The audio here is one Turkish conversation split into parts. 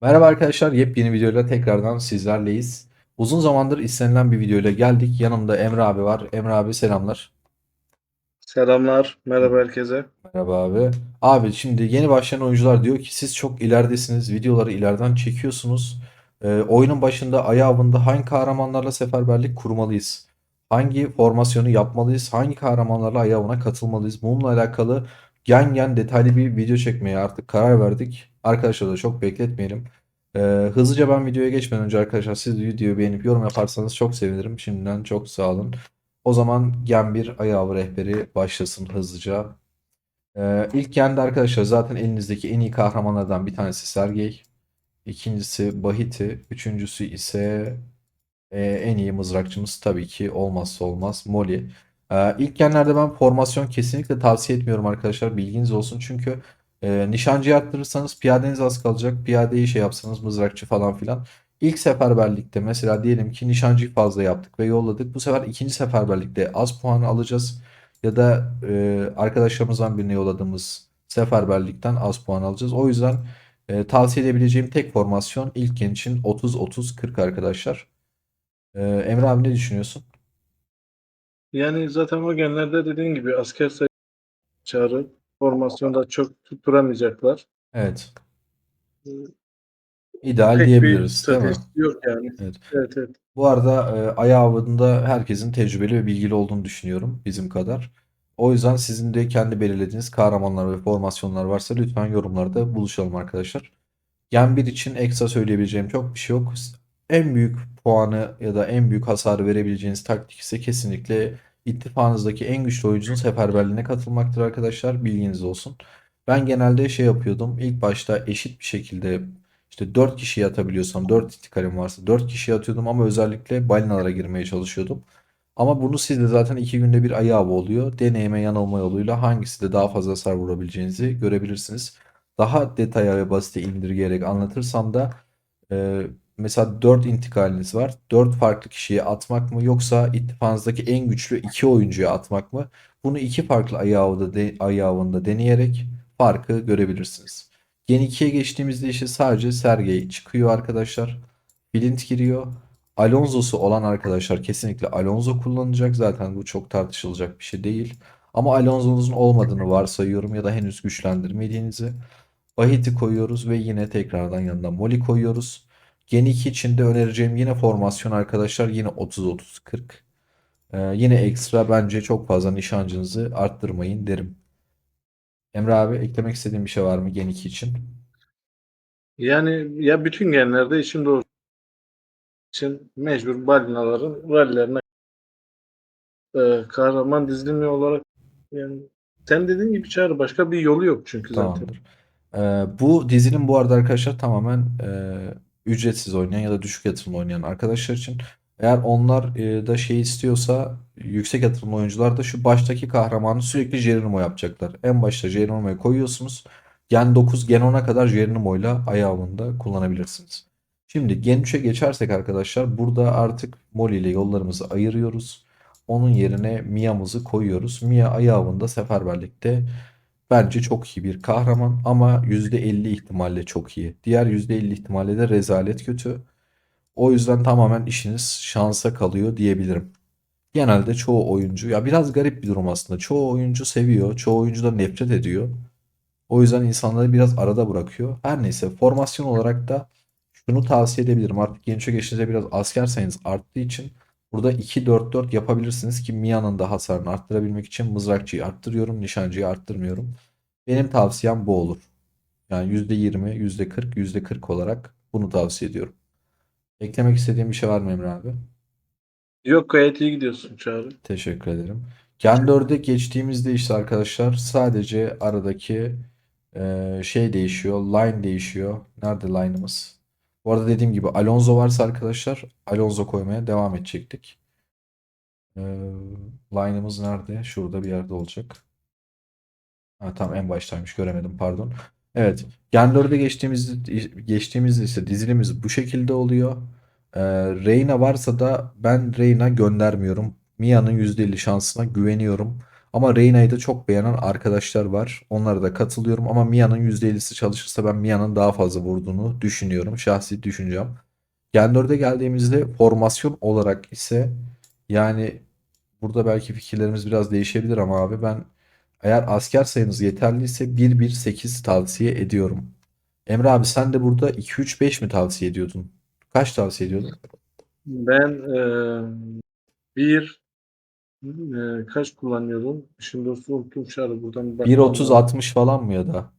Merhaba arkadaşlar, yepyeni videoyla tekrardan sizlerleyiz. Uzun zamandır istenilen bir videoyla geldik. Yanımda Emre abi var. Emre abi selamlar. Selamlar, merhaba herkese. Merhaba abi. Abi şimdi yeni başlayan oyuncular diyor ki siz çok ileridesiniz. Videoları ileriden çekiyorsunuz. Oyunun başında ayağında hangi kahramanlarla seferberlik kurmalıyız? Hangi formasyonu yapmalıyız? Hangi kahramanlarla ayağına katılmalıyız? Bununla alakalı gen detaylı bir video çekmeye artık karar verdik. Arkadaşlar da çok bekletmeyelim. Ee, Hızlıca ben videoya geçmeden önce arkadaşlar siz videoyu beğenip yorum yaparsanız çok sevinirim. Şimdiden çok sağ olun. O zaman Gen bir ayağı rehberi başlasın hızlıca. İlk kendi arkadaşlar zaten elinizdeki en iyi kahramanlardan bir tanesi Sergey. İkincisi Bahiti. Üçüncüsü ise en iyi mızrakçımız tabii ki olmazsa olmaz Molly. İlk genlerde ben formasyon kesinlikle tavsiye etmiyorum arkadaşlar. Bilginiz olsun. Çünkü nişancıyı arttırırsanız piyadeniz az kalacak. Piyadeyi şey yapsanız mızrakçı falan filan. İlk seferberlikte mesela diyelim ki nişancıyı fazla yaptık ve yolladık. Bu sefer ikinci seferberlikte az puan alacağız. Ya da arkadaşlarımızdan birine yolladığımız seferberlikten az puan alacağız. O yüzden tavsiye edebileceğim tek formasyon ilk gen için 30-30-40 arkadaşlar. Emre abi ne düşünüyorsun? Yani zaten o genlerde dediğin gibi asker sayı çağrı formasyonda çok tutturamayacaklar. Evet. Ee, İdeal Pek bir diyebiliriz, değil mi? stratejisi yok yani. Evet. Evet, evet. Bu arada ayağı avında herkesin tecrübeli ve bilgili olduğunu düşünüyorum bizim kadar. O yüzden sizin de kendi belirlediğiniz kahramanlar ve formasyonlar varsa lütfen yorumlarda buluşalım arkadaşlar. Gen 1 için ekstra söyleyebileceğim çok bir şey yok. En büyük puanı ya da en büyük hasarı verebileceğiniz taktik ise kesinlikle ittifakınızdaki en güçlü oyuncunun seferberliğine katılmaktır arkadaşlar. Bilginiz olsun. Ben genelde şey yapıyordum. İlk başta eşit bir şekilde işte 4 kişiye atabiliyorsam 4 intikalim varsa 4 kişiye atıyordum ama özellikle balinalara girmeye çalışıyordum. Ama bunu siz de zaten 2 günde bir ayağı oluyor. Deneyime yanılma yoluyla hangisi de daha fazla hasar vurabileceğinizi görebilirsiniz. Daha detaya ve basite indirgeyerek anlatırsam da e, mesela 4 intikaliniz var. 4 farklı kişiye atmak mı yoksa ittifakınızdaki en güçlü 2 oyuncuya atmak mı? Bunu iki farklı ayağında deneyerek farkı görebilirsiniz. Gen 2'ye geçtiğimizde işte sadece Sergey çıkıyor arkadaşlar. Flint giriyor. Alonso'su olan arkadaşlar kesinlikle Alonso kullanacak. Zaten bu çok tartışılacak bir şey değil. Ama Alonso'nuzun olmadığını varsayıyorum ya da henüz güçlendirmediğinizi. Bahit'i koyuyoruz ve yine tekrardan yanına Molly koyuyoruz. Gen 2 için de önereceğim yine formasyon arkadaşlar yine 30-30-40. Yine ekstra bence çok fazla nişancınızı arttırmayın derim. Emre abi eklemek istediğin bir şey var mı Gen 2 için? Yani ya bütün genlerde işin doğrusu için mecbur balinaların rallilerine kahraman dizilimi olarak yani sen dediğin gibi çağrı başka bir yolu yok çünkü zaten. Tamamdır. Bu dizinin bu arada arkadaşlar tamamen ücretsiz oynayan ya da düşük yatırımlı oynayan arkadaşlar için. Eğer onlar da şey istiyorsa yüksek yatırımlı oyuncular da şu baştaki kahramanı sürekli Geronimo yapacaklar. En başta Geronimo'yu koyuyorsunuz. Gen 9, Gen 10'a kadar Geronimo ile ayağında kullanabilirsiniz. Şimdi Gen 3'e geçersek arkadaşlar burada artık Molly ile yollarımızı ayırıyoruz. Onun yerine Mia'mızı koyuyoruz. Mia ayağında seferberlikte bence çok iyi bir kahraman ama %50 ihtimalle çok iyi. Diğer %50 ihtimalle de rezalet kötü. O yüzden tamamen işiniz şansa kalıyor diyebilirim. Genelde çoğu oyuncu ya biraz garip bir durum aslında. Çoğu oyuncu seviyor, çoğu oyuncu da nefret ediyor. O yüzden insanları biraz arada bırakıyor. Her neyse formasyon olarak da şunu tavsiye edebilirim. Artık gençe geçince biraz asker sayınız arttığı için burada 2-4-4 yapabilirsiniz ki Mia'nın da hasarını arttırabilmek için mızrakçıyı arttırıyorum, nişancıyı arttırmıyorum. Benim tavsiyem bu olur. Yani %20, %40, %40 olarak bunu tavsiye ediyorum. Eklemek istediğim bir şey var mı Emre abi? Yok, gayet iyi gidiyorsun çağrı. Teşekkür ederim. Gen 4'e geçtiğimizde işte arkadaşlar sadece aradaki şey değişiyor. Line değişiyor. Nerede line'ımız? Bu arada dediğim gibi Alonso varsa arkadaşlar Alonso koymaya devam edecektik. E, Line'ımız nerede? Şurada bir yerde olacak. Ha, tamam en baştaymış göremedim pardon. Evet. Gen 4'e geçtiğimizde ise dizilimiz bu şekilde oluyor. Reyna varsa da ben Reyna göndermiyorum. Mia'nın %50 şansına güveniyorum. Ama Reyna'yı da çok beğenen arkadaşlar var. Onlara da katılıyorum ama Mia'nın %50'si çalışırsa ben Mia'nın daha fazla vurduğunu düşünüyorum. Şahsi düşüncem. Gen 4'e geldiğimizde formasyon olarak ise yani burada belki fikirlerimiz biraz değişebilir ama abi ben eğer asker sayınız yeterliyse 1-1-8 tavsiye ediyorum. Emre abi sen de burada 2-3-5 mi tavsiye ediyordun? Kaç tavsiye ediyordun? Ben bir kaç kullanıyordum? Şimdi unuttum çağrı, buradan bir bakmam lazım. 1.30-60 falan mı ya da?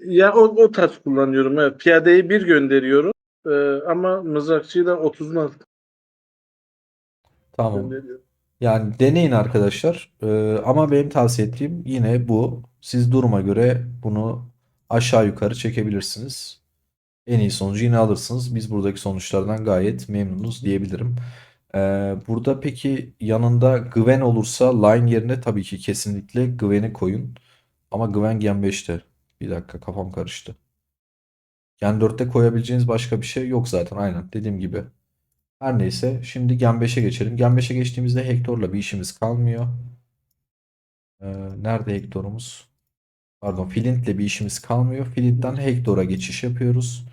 Ya o tarz kullanıyorum. Evet. Piyadeyi bir gönderiyorum. Ama mızrakçıyı da 30'un altına Tamam. gönderiyorum. Yani deneyin arkadaşlar. Ama benim tavsiye ettiğim yine bu. Siz duruma göre bunu aşağı yukarı çekebilirsiniz. En iyi sonucu yine alırsınız. Biz buradaki sonuçlardan gayet memnunuz diyebilirim. Burada peki yanında Gwen olursa Line yerine tabii ki kesinlikle Gwen'i koyun. Ama Gwen Gen 5'te. Bir dakika kafam karıştı. Gen 4'te koyabileceğiniz başka bir şey yok zaten. Aynen dediğim gibi. Her neyse şimdi Gen 5'e geçelim. Gen 5'e geçtiğimizde Hector'la bir işimiz kalmıyor. Nerede Hector'umuz? Pardon, Flint'le bir işimiz kalmıyor. Flint'ten Hector'a geçiş yapıyoruz.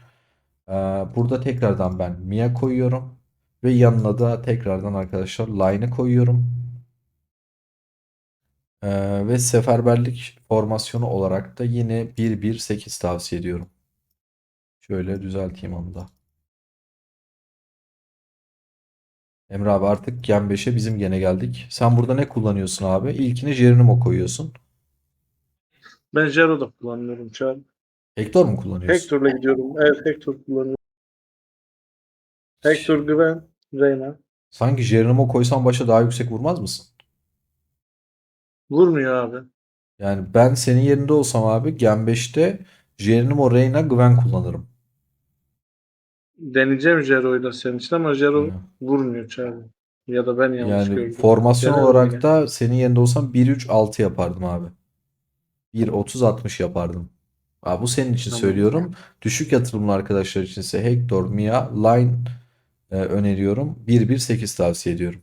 Ee, Burada tekrardan ben Mia koyuyorum. Ve yanına da tekrardan arkadaşlar Line'ı koyuyorum. Ve seferberlik formasyonu olarak da yine 1-1-8 tavsiye ediyorum. Şöyle düzelteyim onu da. Emre abi artık Gen 5'e bizim gene geldik. Sen burada ne kullanıyorsun abi? İlkini Geronimo koyuyorsun. Ben Jero'da kullanıyorum çağrı. Hector mu kullanıyorsun? Hector'la gidiyorum. Evet, Hector kullanıyorum. Hector, Gwen, Reyna. Sanki Geronimo koysan başa daha yüksek vurmaz mısın? Vurmuyor abi. Yani ben senin yerinde olsam abi Gen 5'te Geronimo, Reyna, Gwen kullanırım. Deneyeceğim Jero'yu da senin için ama Jero Aynen. vurmuyor çağrı. Ya da ben yanlış Yani gördüm. formasyon Gene öyle olarak gel. da senin yerinde olsam 1-3-6 yapardım abi. 1-30-60 yapardım. Abi bu senin için Tamam. söylüyorum. Düşük yatırımlı arkadaşlar içinse Hector, Mia, Line öneriyorum. 1-1-8 tavsiye ediyorum.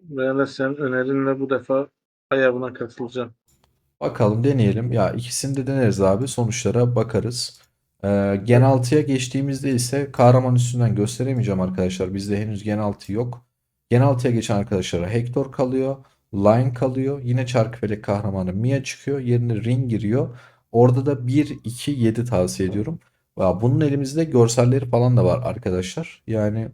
Ben de senin önerinle bu defa ayağına katılacağım. Bakalım deneyelim. Ya ikisini de deneriz abi. Sonuçlara bakarız. Gen Evet. 6'ya geçtiğimizde ise kahraman üstünden gösteremeyeceğim arkadaşlar. Bizde henüz Gen 6 yok. Gen 6'ya geçen arkadaşlara Hector kalıyor. Lion kalıyor. Yine Çarkıfelek kahramanı Mia çıkıyor. Yerine Ring giriyor. Orada da 1-2-7 tavsiye ediyorum. Ya bunun elimizde görselleri falan da var arkadaşlar. Yani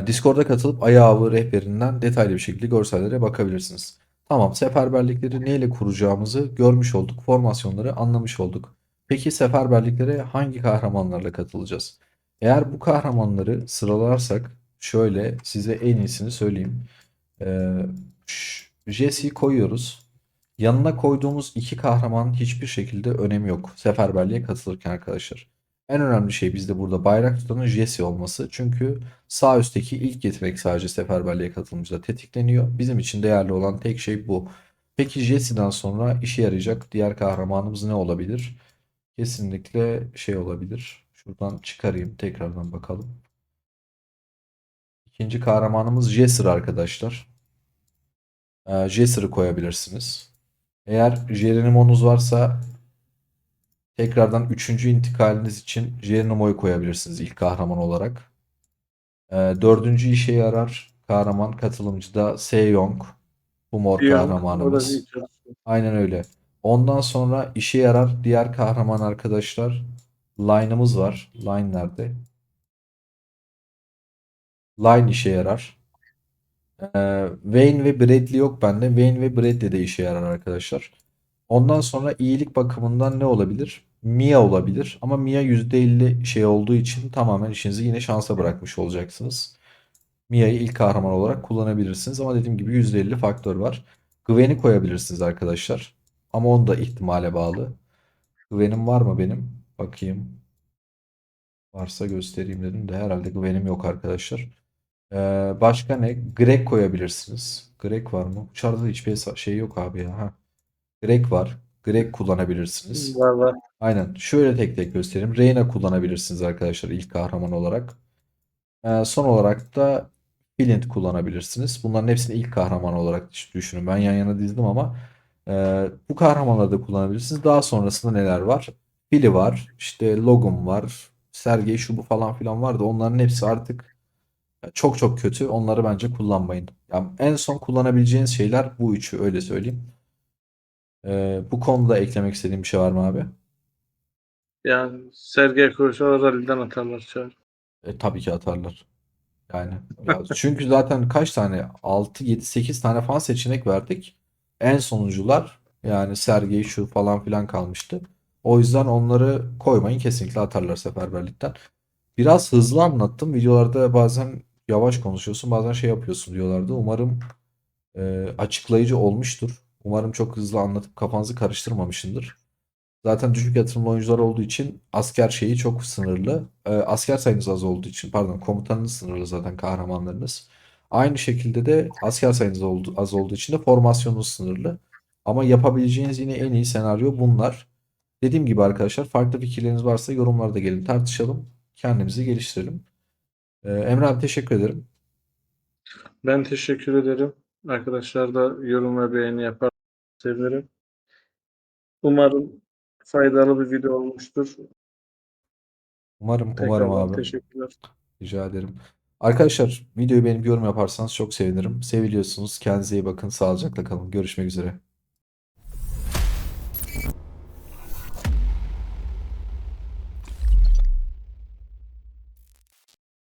Discord'a katılıp Ayağavı rehberinden detaylı bir şekilde görsellere bakabilirsiniz. Tamam, seferberlikleri neyle kuracağımızı görmüş olduk. Formasyonları anlamış olduk. Peki seferberliklere hangi kahramanlarla katılacağız? Eğer bu kahramanları sıralarsak şöyle size en iyisini söyleyeyim. Ee, Jesse'yi koyuyoruz. Yanına koyduğumuz iki kahraman hiçbir şekilde önemi yok seferberliğe katılırken arkadaşlar. En önemli şey bizde burada bayrak tutanın Jesse olması. Çünkü sağ üstteki ilk yetenek sadece seferberliğe katılımcıda tetikleniyor. Bizim için değerli olan tek şey bu. Peki Jesse'den sonra işe yarayacak diğer kahramanımız ne olabilir? Kesinlikle şey olabilir. Şuradan çıkarayım tekrardan bakalım. İkinci kahramanımız Jester arkadaşlar. Jester'ı koyabilirsiniz. Eğer Jeronimo'nuz varsa tekrardan üçüncü intikaliniz için Geronimo'yu koyabilirsiniz ilk kahraman olarak. Dördüncü işe yarar kahraman katılımcı da Sejong. Bu mor Young. O da iyi kahramanımız. çalışıyor. Aynen öyle. Ondan sonra işe yarar diğer kahraman arkadaşlar. Line'ımız var. Line nerede? Line işe yarar. Vayne ve Bradley yok bende. Vayne ve Bradley de işe yarar arkadaşlar. Ondan sonra iyilik bakımından ne olabilir? Mia olabilir. Ama Mia %50 şey olduğu için tamamen işinizi yine şansa bırakmış olacaksınız. Mia'yı ilk kahraman olarak kullanabilirsiniz. Ama dediğim gibi %50 faktör var. Gwen'i koyabilirsiniz arkadaşlar. Ama onu da ihtimale bağlı. Gwen'im var mı benim? Bakayım. Varsa göstereyim dedim de herhalde Gwen'im yok arkadaşlar. Başka ne? Greg koyabilirsiniz. Greg var mı? Uçarda da hiçbir şey yok abi ya. Ha. Greg var. Greg kullanabilirsiniz. Var var. Aynen. Şöyle tek tek göstereyim. Reyna kullanabilirsiniz arkadaşlar ilk kahraman olarak. Son olarak da Flint kullanabilirsiniz. Bunların hepsini ilk kahraman olarak düşünün. Ben yan yana dizdim ama bu kahramanları da kullanabilirsiniz. Daha sonrasında neler var? Billy var, işte Logan var, Sergey şu bu falan filan var da onların hepsi artık çok çok kötü. Onları bence kullanmayın. Yani en son kullanabileceğiniz şeyler bu üçü, öyle söyleyeyim. Bu konuda eklemek istediğim bir şey var mı abi? Yani Sergey Koşar'a ralliden atarlar Çağrı. Tabii ki atarlar. Yani ya çünkü zaten kaç tane, 6 7 8 tane falan seçenek verdik. En sonuncular yani Sergey şu falan filan kalmıştı. O yüzden onları koymayın, kesinlikle atarlar seferberlikten. Biraz hızlı anlattım. Videolarda bazen yavaş konuşuyorsun, bazen şey yapıyorsun diyorlardı. Umarım açıklayıcı olmuştur. Umarım çok hızlı anlatıp kafanızı karıştırmamışımdır. Zaten düşük yatırımlı oyuncular olduğu için asker şeyi çok sınırlı. Asker sayınız az olduğu için, pardon, komutanınız sınırlı zaten, kahramanlarınız. Aynı şekilde de asker sayınız az olduğu için de formasyonunuz sınırlı. Ama yapabileceğiniz yine en iyi senaryo bunlar. Dediğim gibi arkadaşlar, farklı fikirleriniz varsa yorumlarda gelin tartışalım. Kendimizi geliştirelim. Emre abi, teşekkür ederim. Ben teşekkür ederim. Arkadaşlar da yorum ve beğeni yapar. Sevinirim. Umarım faydalı bir video olmuştur. Umarım Tekrardan abi. teşekkürler. Rica ederim. Arkadaşlar, videoyu beğenip yorum yaparsanız çok sevinirim. Seviliyorsunuz. Kendinize iyi bakın. Sağlıcakla kalın. Görüşmek üzere.